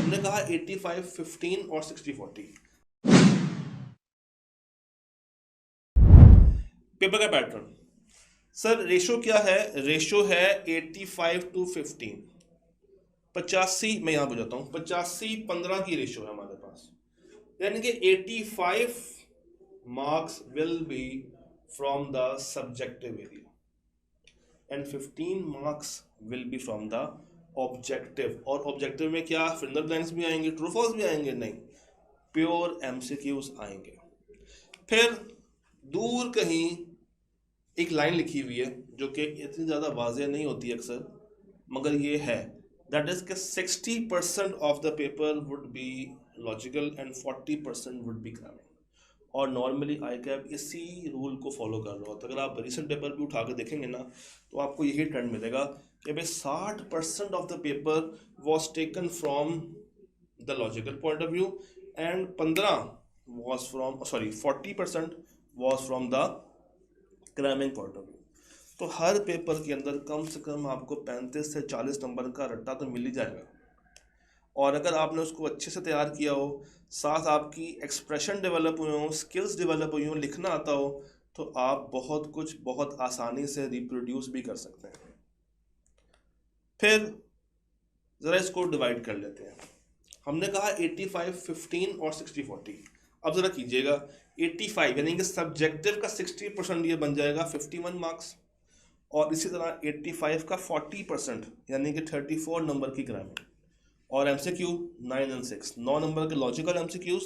हमने कहा 85-15 और 60-40। पेपर का पैटर्न सर, रेशो क्या है? रेशो है 85-15। 85, मैं यहाँ बुझाता हूँ, 85-15 की रेशो है हमारे पास, यानी कि 85 marks will be from the subjective area and 15 marks will be from the objective। और ऑब्जेक्टिव में क्या फिंगर ब्लैंक्स भी आएंगे, ट्रू फॉल्स भी आएंगे? नहीं, प्योर एमसीक्यूज आएंगे। फिर दूर कहीं एक लाइन लिखी हुई है जो कि इतनी ज़्यादा वाज़ेह नहीं होती अक्सर, मगर ये है, दैट इज़ कि 60% of the paper would be logical and 40% would be grammar. और नॉर्मली आई कैप इसी रूल को फॉलो कर रहा होता है। अगर आप रिसेंट पेपर भी उठा के देखेंगे ना, तो आपको यही ट्रेंड मिलेगा कि भाई 60% of the paper was taken from the logical point of view and 40% was from the gramming point of view. तो हर पेपर के अंदर कम से कम आपको 35 से 40 नंबर का रट्टा तो मिल ही जाएगा। और अगर आपने उसको अच्छे से तैयार किया हो, साथ आपकी एक्सप्रेशन डेवलप हुए हों, स्किल्स डेवलप हुई हों, लिखना आता हो, तो आप बहुत कुछ बहुत आसानी से रिप्रोड्यूस भी कर सकते हैं। फिर ज़रा इसको डिवाइड कर लेते हैं। हमने कहा 85-15 और 60-40। अब ज़रा कीजिएगा, 85 यानी कि सब्जेक्टिव का 60% ये बन जाएगा 51 मार्क्स, और इसी तरह 85 का 40% यानी कि 34 नंबर की ग्रामर, और एमसीक्यू 9 और 6, 9 नंबर के लॉजिकल एमसीक्यूज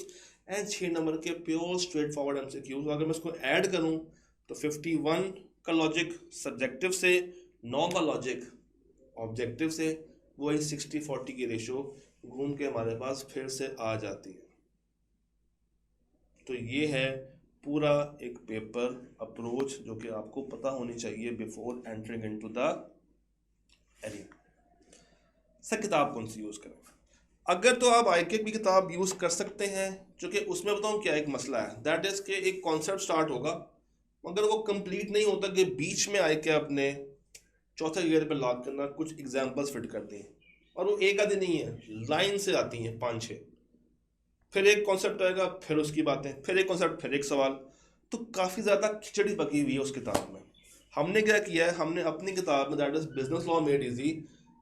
एंड 6 नंबर के प्योर स्ट्रेट फॉरवर्ड एमसीक्यूज। अगर मैं इसको ऐड करूं तो 51 का लॉजिक सब्जेक्टिव से, 9 का लॉजिक ऑब्जेक्टिव से, वही 60-40 की रेशो घूम के हमारे पास फिर से आ जाती है। तो ये है पूरा एक पेपर अप्रोच जो कि आपको पता होनी चाहिए before entering into the area. Sir किताब कौन सी यूज़ करें? अगर तो आप आईके की किताब यूज़ कर सकते हैं, जो कि उसमें बताऊँ क्या एक मसला है, दैट इज़ के एक कॉन्सेप्ट स्टार्ट होगा मगर वो कंप्लीट नहीं होता, कि बीच में आईके अपने चौथे ईयर पे लॉक करना, कुछ एग्जांपल्स फिट करते हैं, और वो एक आधी नहीं है, लाइन से आती हैं 5-6। फिर एक कॉन्सेप्ट आएगा, फिर उसकी बातें, फिर एक कॉन्सेप्ट, फिर एक सवाल। तो काफ़ी ज़्यादा खिचड़ी पकी हुई है उस किताब में। हमने क्या किया है, हमने अपनी किताब में that is business law made easy,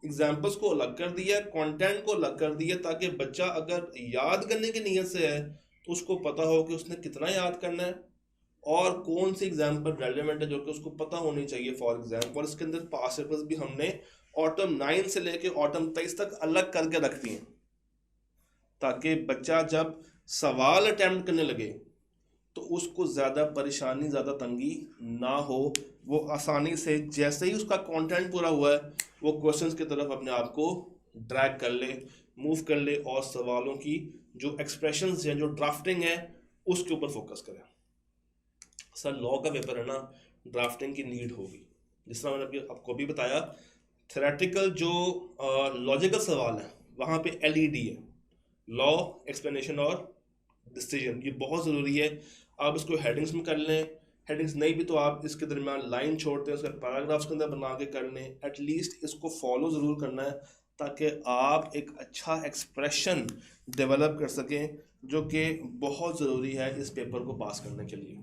examples को अलग कर दिया, कंटेंट को अलग कर दिया, ताकि बच्चा अगर याद करने की नीयत से है तो उसको पता हो कि उसने कितना याद करना है और कौन सी एग्जाम्पल रेलिवेंट है जो कि उसको पता होनी चाहिए फॉर एग्जाम्पल। इसके अंदर पास्ट पेपर्स भी हमने ऑटम 9 से लेके ऑटम 23 तक अलग करके रखती हैं, ताकि बच्चा जब सवाल अटेम्प्ट करने लगे तो उसको ज़्यादा परेशानी, ज़्यादा तंगी ना हो, वो आसानी से जैसे ही उसका कंटेंट पूरा हुआ है वो क्वेश्चंस की तरफ अपने आप को ड्रैग कर ले, मूव कर ले, और सवालों की जो एक्सप्रेशंस हैं, जो ड्राफ्टिंग है, उसके ऊपर फोकस करें। सर लॉ का पेपर है ना, ड्राफ्टिंग की नीड होगी। जिस तरह मैंने आपको भी बताया, थ्योरेटिकल जो लॉजिकल सवाल है वहाँ पे एलईडी है, लॉ, एक्सप्लेनेशन और डिसीजन, ये बहुत ज़रूरी है। आप इसको हेडिंग्स में कर लें, हेडिंग्स नहीं भी तो आप इसके दरमियान लाइन छोड़ते हैं, उसका पैराग्राफ्स के अंदर बना के कर लें। एटलीस्ट इसको फॉलो ज़रूर करना है ताकि आप एक अच्छा एक्सप्रेशन डेवलप कर सकें, जो कि बहुत ज़रूरी है इस पेपर को पास करने के लिए।